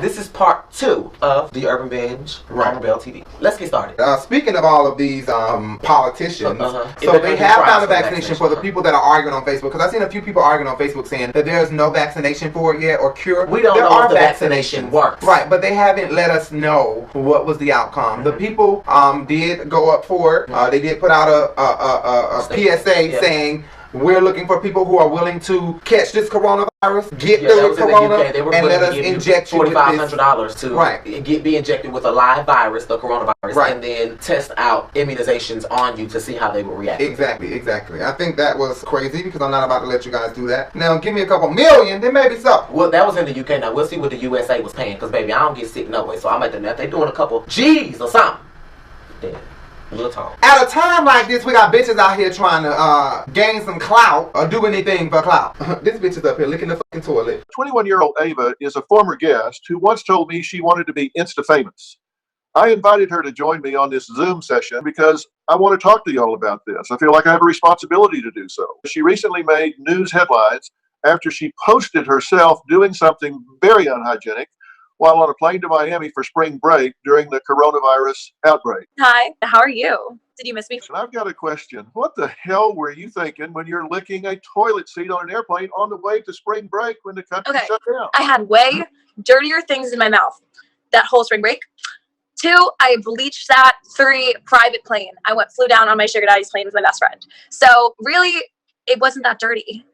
This is part 2 of the Urban Binge on RiBelTV. Let's get started. Speaking of all of these politicians, so they have found a vaccination for the people that are arguing on Facebook. Because I've seen a few people arguing on Facebook saying that there's no vaccination for it yet or cure. We don't know if the vaccination works. Right, but they haven't let us know what was the outcome. The people did go up for it. They did put out a PSA saying, we're looking for people who are willing to catch this coronavirus, get the corona, and let us inject you with this. $4,500 to be injected with a live virus, the coronavirus, and then test out immunizations on you to see how they will react. Exactly. I think that was crazy because I'm not about to let you guys do that. Now, give me a couple million, then maybe so. Well, that was in the UK. Now, we'll see what the USA was paying because, baby, I don't get sick no way. So I'm at the net. They're doing a couple G's or something. Then. At a time like this, we got bitches out here trying to gain some clout or do anything for clout. This bitch is up here licking the fucking toilet. 21-year-old Ava is a former guest who once told me she wanted to be Insta-famous. I invited her to join me on this Zoom session because I want to talk to y'all about this. I feel like I have a responsibility to do so. She recently made news headlines after she posted herself doing something very unhygienic while on a plane to Miami for spring break during the coronavirus outbreak. Hi, how are you? Did you miss me? And I've got a question. What the hell were you thinking when you're licking a toilet seat on an airplane on the way to spring break when the country shut down? I had way dirtier things in my mouth that whole spring break. 2, I bleached that. 3, private plane. Flew down on my sugar daddy's plane with my best friend. So really, it wasn't that dirty.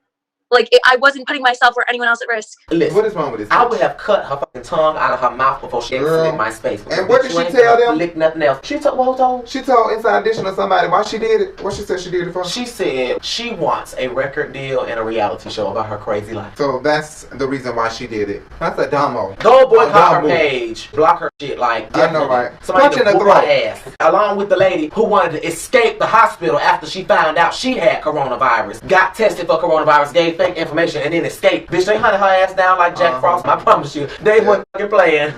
Like, I wasn't putting myself or anyone else at risk. Listen, what is wrong with this? I would have cut her fucking tongue out of her mouth before she exited my space. And what did she tell them? Lick nothing else. She told Inside Edition or somebody why she did it. What she said she did it for? She said she wants a record deal and a reality show about her crazy life. So that's the reason why she did it. That's a dumbo. Go boycott her page. Block her shit like. I know, right? Somebody to whoop her ass. Along with the lady who wanted to escape the hospital after she found out she had coronavirus. Got tested for coronavirus, gave fake information, and then escaped. Bitch, they hunted her ass down like Jack Frost. I promise you, they wasn't fucking playing.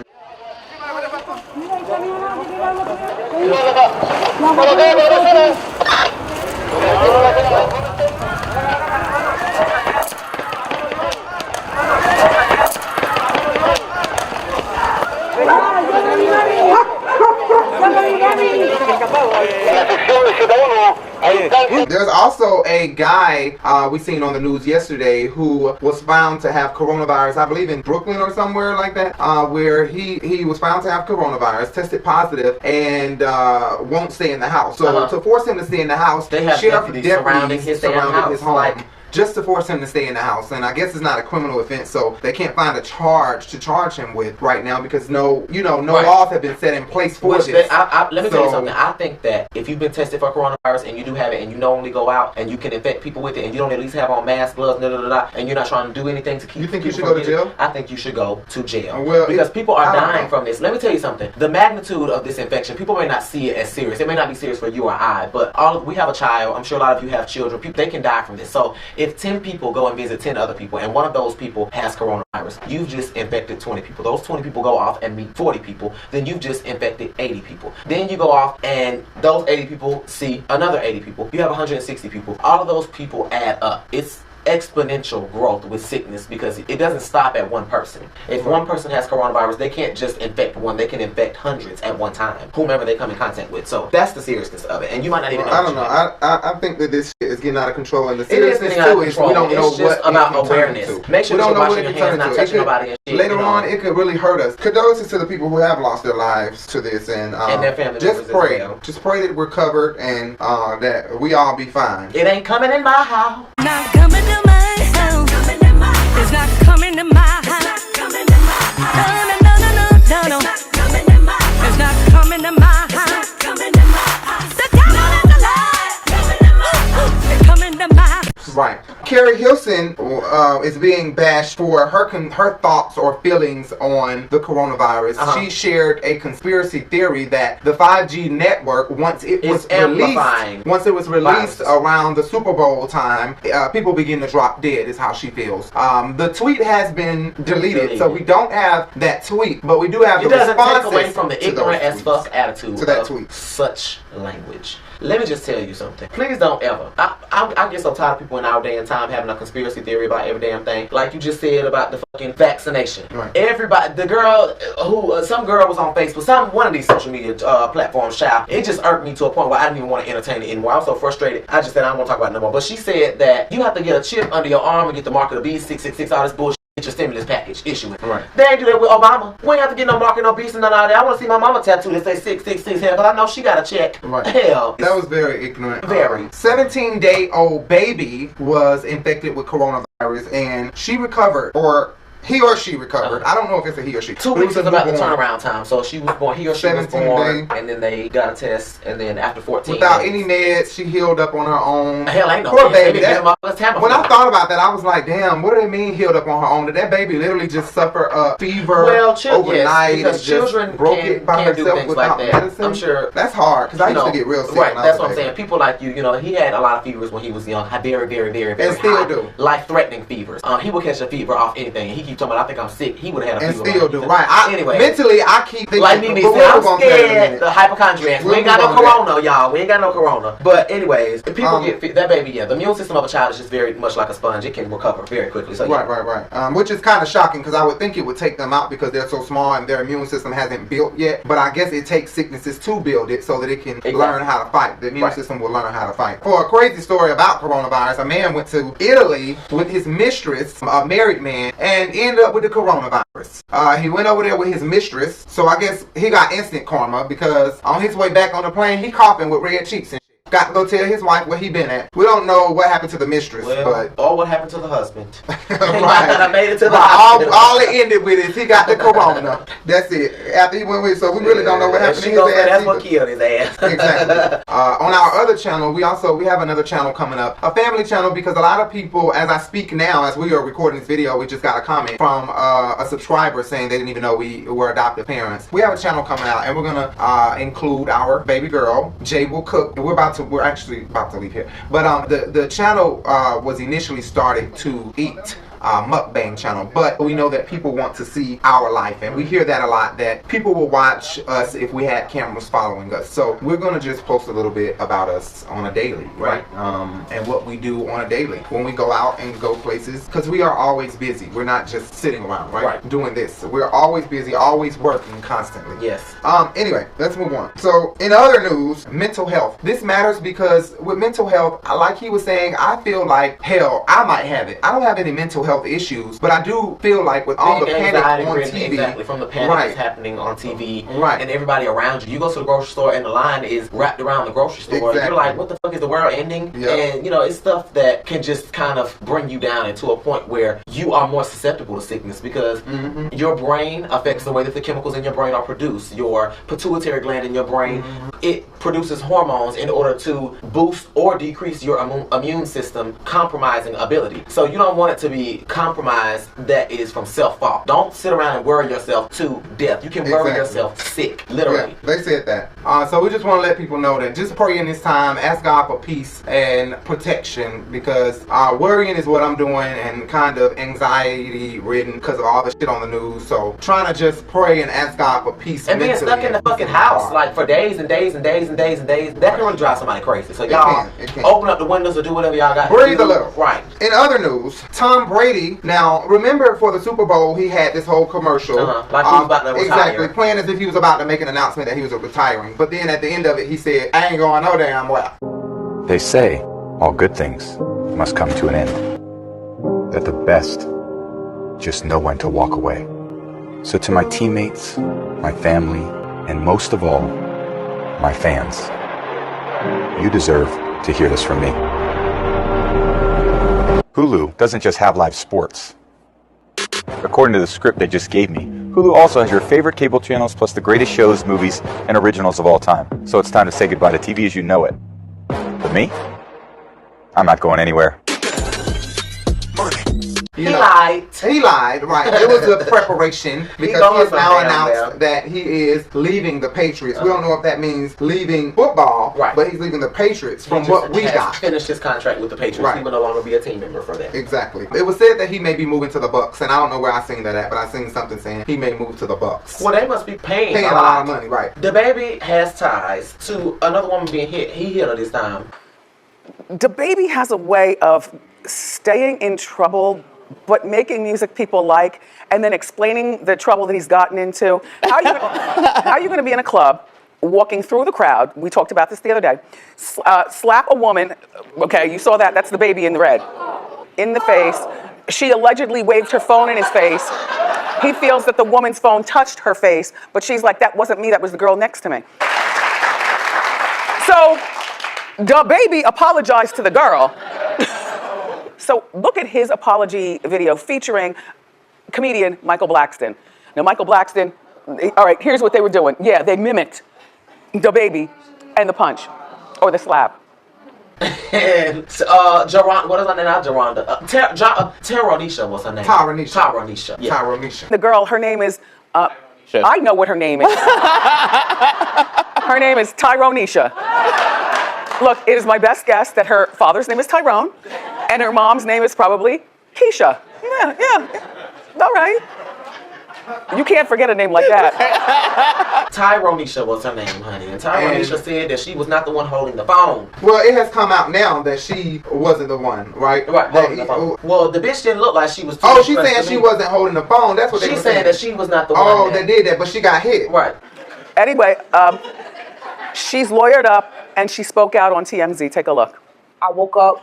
There's also a guy we seen on the news yesterday who was found to have coronavirus, I believe in Brooklyn or somewhere like that, where he was found to have coronavirus, tested positive, and won't stay in the house. So to force him to stay in the house, they have deputies surrounding his home. Just to force him to stay in the house. And I guess it's not a criminal offense, so they can't find a charge to charge him with right now because no laws have been set in place for this. Let me tell you something. I think that if you've been tested for coronavirus and you do have it and you normally go out and you can infect people with it and you don't at least have on masks, gloves, and you're not trying to do anything to keep you think you should go to jail? I think you should go to jail. Because people are dying from this. Let me tell you something. The magnitude of this infection, people may not see it as serious. It may not be serious for you or I, but we have a child. I'm sure a lot of you have children. They can die from this. So if 10 people go and visit 10 other people and one of those people has coronavirus, you've just infected 20 people. Those 20 people go off and meet 40 people, then you've just infected 80 people. Then you go off and those 80 people see another 80 people. You have 160 people. All of those people add up. It's exponential growth with sickness because it doesn't stop at one person. If one person has coronavirus, they can't just infect one, they can infect hundreds at one time, whomever they come in contact with. So that's the seriousness of it, and you might not even know. I don't know. I think that this shit is getting out of control, and the seriousness too is we don't know what about awareness. Make sure you're washing your hands, not touching nobody and shit. Later on, it could really hurt us. Condolences to the people who have lost their lives to this, and their family just pray. Just pray that we're covered and that we all be fine. It ain't coming in my house. Not coming to my house. It's not coming to my house. No. It's not coming to my house. The devil is alive. It's coming to my house. Right. KERI HILSON is being bashed for her thoughts or feelings on the coronavirus. She shared a conspiracy theory that the 5G network, once it was released around the Super Bowl time, people begin to drop dead, is how she feels. The tweet has been deleted, so we don't have that tweet, but we do have the responses. It doesn't take away from the ignorant as fuck attitude to that tweet. Such language. Let me just tell you something. Please don't ever. I get so tired of people in our day and time time having a conspiracy theory about every damn thing. Like you just said about the fucking vaccination. Right. Everybody, the girl who, some girl was on Facebook, one of these social media platforms, child. It just irked me to a point where I didn't even want to entertain it anymore. I was so frustrated. I just said I don't want to talk about it no more. But she said that you have to get a chip under your arm and get the mark of the beast, 666, all this bullshit. Get your stimulus package, issue it. Right. They ain't do that with Obama. We ain't have to get no mark, no beast, and none of that. I want to see my mama tattoo that say 666 here, because I know she got a check. Right. Hell. That was very ignorant. Very. 17-day-old baby was infected with coronavirus, and she recovered, or he or she recovered. I don't know if it's a he or she. 2 weeks is about the turnaround time. So she was born, he or she was born, and then they got a test, and then after 14 without days, any meds, she healed up on her own. Hell, ain't no poor meds. baby. When I thought about that, I was like, damn, what do they mean healed up on her own? Did that baby literally just suffer a fever overnight? Yes, because children can't do things like that. Medicine? I'm sure. That's hard, because I used to get real sick. Right, that's what I'm saying. People like you know, he had a lot of fevers when he was young. Very, very, very, very and still do. Life-threatening fevers. He would catch a fever off anything. He keep talking about, I think I'm sick. He would have had a fever. And still do. Right. Anyway. Mentally, I keep thinking. Like me, I'm scared. The hypochondriacs. We ain't got no corona, y'all. We ain't got no corona. But anyways, people get that baby, the immune system of a child is just very much like a sponge. It can recover very quickly. So, Right. Which is kind of shocking, because I would think it would take them out because they're so small and their immune system hasn't built yet. But I guess it takes sicknesses to build it so that it can learn how to fight. The immune system will learn how to fight. For a crazy story about coronavirus, a man went to Italy with his mistress, a married man, and ended up with the coronavirus. He went over there with his mistress, so I guess he got instant karma, because on his way back on the plane, he coughing with red cheeks and shit. Got to go tell his wife where he been at. We don't know what happened to the mistress, or what happened to the husband. Right. I made it to the hospital. All it ended with is he got the corona. That's it. After he went with, so we really don't know what happened to his ass. That's what killed his ass. Exactly. On our other channel, we have another channel coming up, a family channel, because a lot of people, as I speak now, as we are recording this video, we just got a comment from a subscriber saying they didn't even know we were adoptive parents. We have a channel coming out, and we're gonna include our baby girl. Jay will cook. We're actually about to leave here, but the channel was initially started to eat mukbang channel, but we know that people want to see our life, and we hear that a lot, that people will watch us if we had cameras following us. So we're gonna just post a little bit about us on a daily, right? And what we do on a daily when we go out and go places, because we are always busy. We're not just sitting around, right? Doing this. We're always busy, always working constantly. Yes. Anyway, let's move on. So in other news, mental health. This matters because with mental health, like he was saying, I feel like, hell, I might have it. I don't have any mental health issues, but I do feel like with all the panic on TV, exactly, from the panic that's happening on TV, and everybody around you. You go to the grocery store and the line is wrapped around the grocery store. You're like, what the fuck, is the world ending? And you know, it's stuff that can just kind of bring you down into a point where you are more susceptible to sickness, because your brain affects the way that the chemicals in your brain are produced. Your pituitary gland in your brain, it produces hormones in order to boost or decrease your immune system compromising ability. So you don't want it to be compromise that is from self-fault. Don't sit around and worry yourself to death. You can worry yourself sick, literally. Yeah, they said that. So we just want to let people know that just pray in this time, ask God for peace and protection, because worrying is what I'm doing, and kind of anxiety ridden because of all the shit on the news. So trying to just pray and ask God for peace. And being stuck in the fucking house like for days and days and days and days and days, that can really drive somebody crazy. So y'all open up the windows or do whatever y'all got. Breathe a little. Right. In other news, Tom Brady. Now, remember for the Super Bowl, he had this whole commercial. Like he was about to retire. Exactly, playing as if he was about to make an announcement that he was retiring. But then at the end of it, he said, I ain't going no damn well. They say all good things must come to an end. That the best just know when to walk away. So to my teammates, my family, and most of all, my fans, you deserve to hear this from me. Hulu doesn't just have live sports. According to the script they just gave me, Hulu also has your favorite cable channels plus the greatest shows, movies, and originals of all time. So it's time to say goodbye to TV as you know it. But me? I'm not going anywhere. He lied. He lied, right. It was a preparation, because he has now announced that he is leaving the Patriots. We don't know if that means leaving football, but he's leaving the Patriots from what we got. Finished his contract with the Patriots. He will no longer be a team member for that. Exactly. It was said that he may be moving to the Bucks, and I don't know where I seen that at, but I seen something saying he may move to the Bucks. Well, they must be paying a lot of money, right. The baby has ties to another woman being hit. He hit her this time. The baby has a way of staying in trouble but making music people like, and then explaining the trouble that he's gotten into. How are you going to be in a club, walking through the crowd, we talked about this the other day, slap a woman, okay, you saw that, that's the baby in the red, in the face. She allegedly waved her phone in his face. He feels that the woman's phone touched her face, but she's like, that wasn't me, that was the girl next to me. So, the baby apologized to the girl. So look at his apology video featuring comedian Michael Blackston. Now Michael Blackston, all right, here's what they were doing. Yeah, they mimicked the baby and the punch, or the slap. And Geronda, what is her name? Not Geronda. Tyronisha was her name. Tyronisha. Yeah. Tyronisha. The girl, her name is, I know what her name is. Her name is Tyronisha. Look, it is my best guess that her father's name is Tyrone, and her mom's name is probably Keisha. Yeah. All right. You can't forget a name like that. Tyronisha was her name, honey. And Tyronisha said that she was not the one holding the phone. Well, it has come out now that she wasn't the one, right? Right, holding the phone. Well, the bitch didn't look like she was too Oh, she's saying she wasn't holding the phone. That's what they were saying. She's saying that she was not the one. Oh, they did that, but she got hit. Right. Anyway, she's lawyered up, and she spoke out on TMZ. Take a look. I woke up,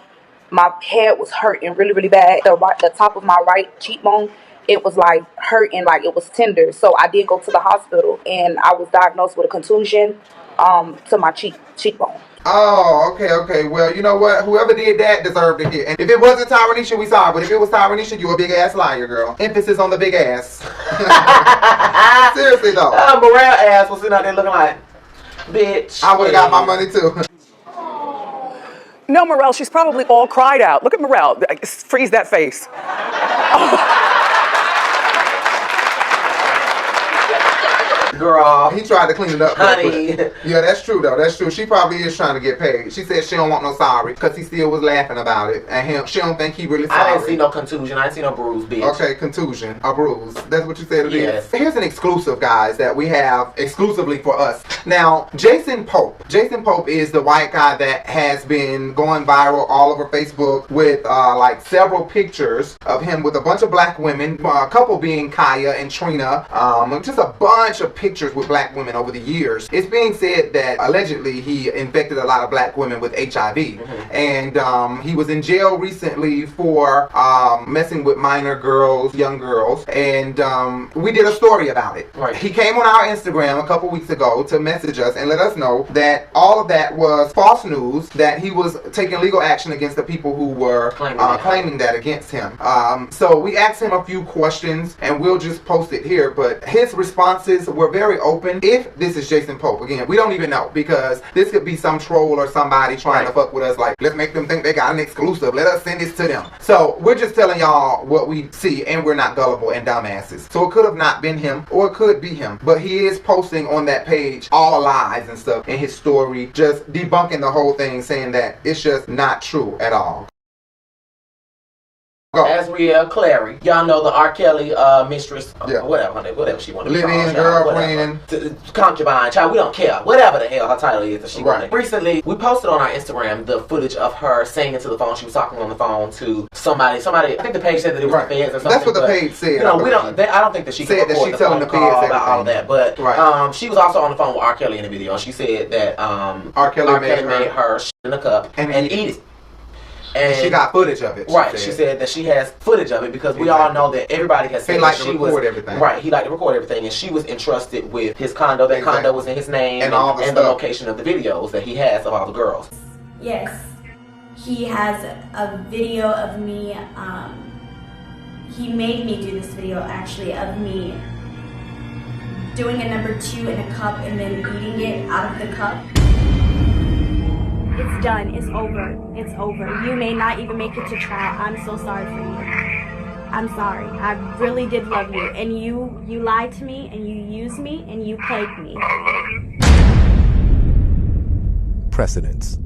my head was hurting really, really bad. The top of my right cheekbone, it was like hurting, like it was tender. So I did go to the hospital, and I was diagnosed with a contusion to my cheekbone. Oh, okay. Well, you know what? Whoever did that deserved to hit. And if it wasn't Tyronisha, we sorry. But if it was Tyronisha, you a big ass liar, girl. Emphasis on the big ass. Seriously though. Morale ass was sitting out there looking like, bitch. I would have got my money too. No, Morel, she's probably all cried out. Look at Morel. Freeze that face. Girl. He tried to clean it up. Honey. Yeah, that's true though. That's true. She probably is trying to get paid. She said she don't want no sorry because he still was laughing about it. And she don't think he really sorry. I didn't see no contusion. I didn't see no bruise, bitch. Okay, contusion. A bruise. That's what you said it yes. is. Here's an exclusive, guys, that we have exclusively for us. Now, Jason Pope. Jason Pope is the white guy that has been going viral all over Facebook with like several pictures of him with a bunch of black women, a couple being Kaya and Trina, just a bunch of pictures with black women over the years. It's being said that allegedly he infected a lot of black women with HIV. And he was in jail recently for messing with minor girls, young girls, and we did a story about it. Right. He came on our Instagram a couple weeks ago to message us and let us know that all of that was false news, that he was taking legal action against the people who were claiming that against him. So we asked him a few questions and we'll just post it here, but his responses were very open. If this is Jason Pope, again, we don't even know, because this could be some troll or somebody trying to fuck with us, like, let's make them think they got an exclusive, let us send this to them. So we're just telling y'all what we see, and we're not gullible and dumbasses. So it could have not been him, or it could be him, but he is posting on that page all lies and stuff in his story, just debunking the whole thing, saying that it's just not true at all. Azriel Clary, y'all know the R. Kelly mistress, whatever she wanted to be Live-in girlfriend, concubine, child, we don't care, whatever the hell her title is that she wanted. Recently, we posted on our Instagram the footage of her saying into the phone. She was talking on the phone to somebody. I think the page said that it was the feds or something. That's what the page said. You know, I don't think that she said can record the phone call about all of that. But she was also on the phone with R. Kelly in the video, and she said that R. Kelly made her shit in a cup and eat it. And she got footage of it. She said that she has footage of it because we all know that everybody has said that she was everything. Right, he liked to record everything, and she was entrusted with his condo. That condo was in his name, and the location of the videos that he has of all the girls. Yes, he has a video of me. He made me do this video actually of me doing a number 2 in a cup and then eating it out of the cup. It's done. It's over. It's over. You may not even make it to trial. I'm so sorry for you. I'm sorry. I really did love you. And you lied to me, and you used me, and you plagued me. Precedents.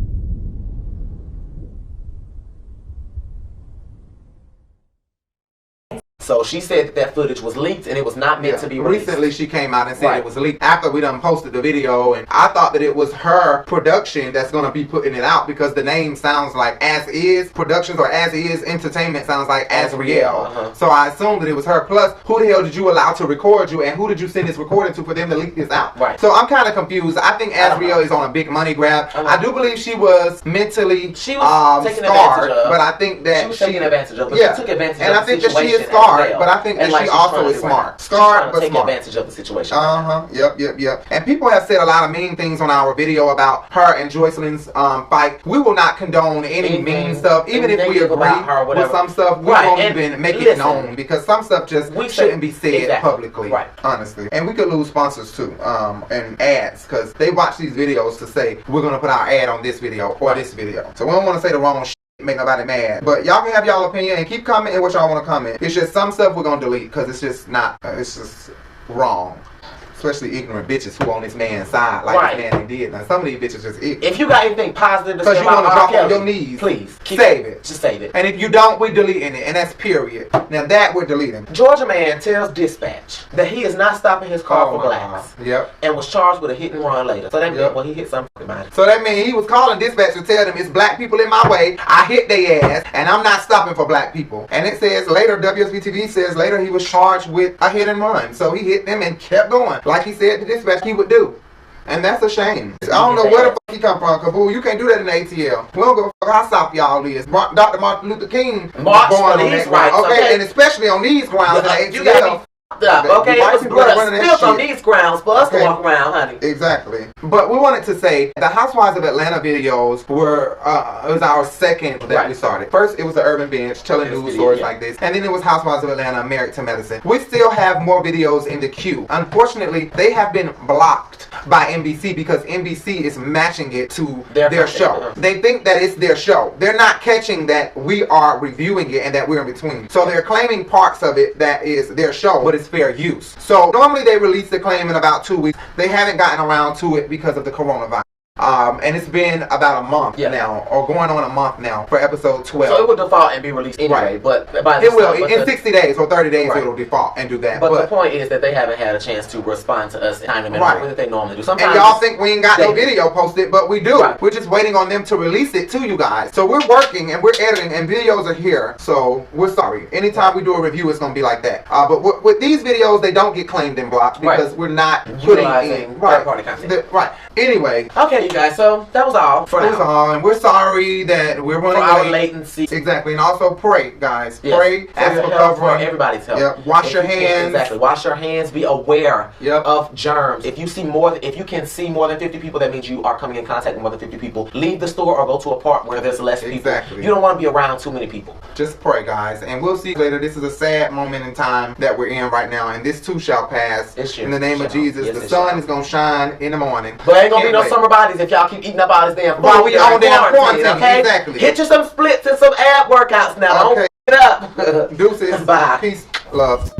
So she said that footage was leaked and it was not meant to be released. Recently she came out and said it was leaked after we done posted the video, and I thought that it was her production that's gonna be putting it out because the name sounds like As Is Productions or As Is Entertainment sounds like Azriel. So I assumed that it was her. Plus, who the hell did you allow to record you, and who did you send this recording to for them to leak this out? Right. So I'm kind of confused. I think Azriel is on a big money grab. I do believe she was mentally scarred, but I think that she was taking advantage of. But yeah, she took advantage and of I think the that she situation is scarred, well. but I think that like she also is smart. Scarred, but take smart. advantage of the situation. Yep. And people have said a lot of mean things on our video about her and Joycelyn's fight. We will not condone any mean stuff, even if we agree with some stuff. We won't even make it known because some stuff just shouldn't be said publicly. Honestly, and we could lose sponsors too, and ads because they watch these videos to say we're gonna put our ad on this video or this video. So we don't want to say the wrong shit, make nobody mad. But y'all can have y'all opinion and keep commenting what y'all want to comment. It's just some stuff we're gonna delete because it's just not. It's just wrong. Especially ignorant bitches who on this man's side, like this man did. Now some of these bitches just ignorant. If you got anything positive to say you want to about drop on your knees, please save it. Just save it. And if you don't, we're deleting it, and that's period. Now that we're deleting. Georgia man tells dispatch that he is not stopping his car for glass. Yep. And was charged with a hit and run later. So that means he hit something about it. So that means he was calling dispatch to tell them it's black people in my way. I hit their ass, and I'm not stopping for black people. And it says later, WSBTV says later he was charged with a hit and run. So he hit them and kept going, like he said to dispatch he would do. And that's a shame. I don't know where the fuck he come from, Kabul. You can't do that in the ATL. We don't give a fuck how soft y'all is. Dr. Martin Luther King was born on that ground. Okay, and especially on these grounds, the ATL. Okay, it was blood spilled on these grounds for us to walk around, honey. Exactly. But we wanted to say the Housewives of Atlanta videos were it was our second that we started. First, it was the Urban Binge telling news stories like this, and then it was Housewives of Atlanta Married to Medicine. We still have more videos in the queue. Unfortunately, they have been blocked by NBC because NBC is matching it to their show. They think that it's their show. They're not catching that we are reviewing it and that we're in between. So they're claiming parts of it that is their show, but it's fair use. So normally they release the claim in about 2 weeks. They haven't gotten around to it because of the coronavirus. And it's been about a month now, or going on a month now for episode 12. So it will default and be released anyway, but by it will in 60 days or 30 days it'll default and do that. But the point is that they haven't had a chance to respond to us in time the way that they normally do. Sometimes and y'all think we ain't got no video posted, but we do. We're just waiting on them to release it to you guys. So we're working and we're editing, and videos are here. So we're sorry. Anytime we do a review, it's gonna be like that. But with these videos, they don't get claimed and blocked because we're not putting in third-party content. Anyway. Okay, you guys. So that was all for now. That was all, and we're sorry that we're running for our latency. Exactly, and also pray, guys. Pray, ask for covering. For everybody's help. Yep. Wash your hands. Exactly. Wash your hands. Be aware of germs. If you can see more than 50 people, that means you are coming in contact with more than 50 people. Leave the store or go to a park where there's less people. Exactly. You don't want to be around too many people. Just pray, guys, and we'll see you later. This is a sad moment in time that we're in right now, and this too shall pass. In the name of Jesus, the sun is gonna shine in the morning. But ain't gonna be no summer bodies if y'all keep eating up all this damn food. While we on damn quarantine, okay? Exactly. Get you some splits and some ab workouts now. Okay. Don't it up. Deuces. Bye. Peace. Love.